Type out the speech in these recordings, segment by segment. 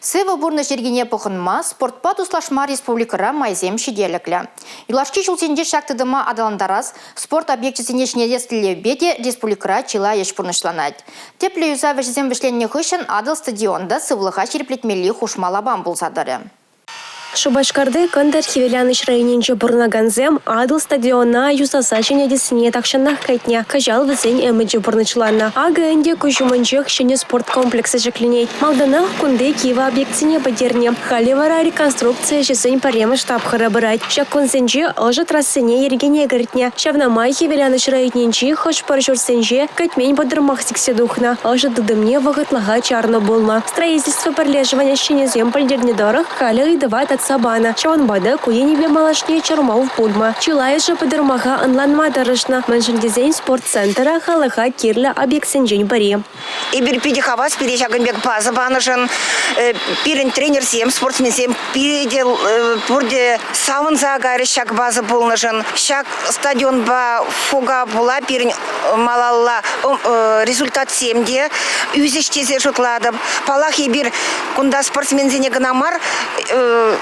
Сева бурны жергене пұқынма спортпа туслашма республикара майзем шеделіклі. Илашки жылсенде шақтыдыма адаландарас спорт объектісіне шнедестілі беде республикара чила еш пұрнышланады. Теплі юза вәжізем вішленне хүшін адал стадионда сывлыға череплетмелі хушмалабан бұлсадыры. Шубашкарды кандыр хивеляныш районенче бурнаганзем адыл стадиона юсаса шенедесіне такшаннах кайтне кажал візен эмеджі бурнычланна. Ага энде күжуманчех шене спорт комплексы жекленет. Малданах кунды Киева объектсіне бадерне. Халивара реконструкция жесень парема штаб харабырать. Шак консенже ожа трассене ергене гритне. Шавнамай хивеляныш районенче хош парашурсенже кайтмень бодырмах сикседухна. Ожа дыдымне вағытлага чарно болма. Строительство пролеживания шенезем пальдерне дорог хали и дават Сабана. Чаванбада куенебе малашне чармау пульма. Чилайша подермаха онлайн дарышна. Меншин дизайн спортцентра халаха кирля объектсенжень бари. Ибир пидихавас перешагамбек база банышын. Пирен тренер сем спортсмен сем пидел пурде саван загари шаг база булнышын. Шаг стадион ба фуга була пирен малалла результат семде. Үзештезе шутладым. Палах ибир кунда спортсмен зене гнамар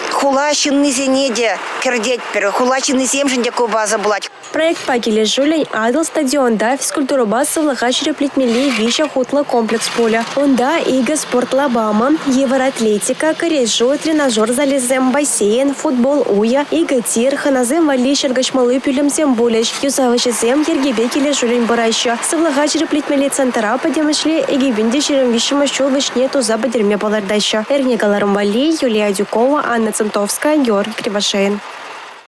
хулачинный зенеде кердеть пер хулачинный земженде база булать. Проект пакели жулень адыл стадионда физкультура базы влаха череплетмели вища хутла комплекс поля. Онда ига спорт лабама, евроатлетика, корежу, тренажер залезем, бассейн, футбол уя, ига тир, ханазем вали шергашмалы пюлем зем булеш, юзавышезем ергебекели жулень бараща. Сывлаха череплетмели центра подемышли егибинде черем вищема щу вышне туза бадерме балардаща. Эрнегаларом вали, Юлия Дюкова, Анна Центовская, Георгий Кривошеин.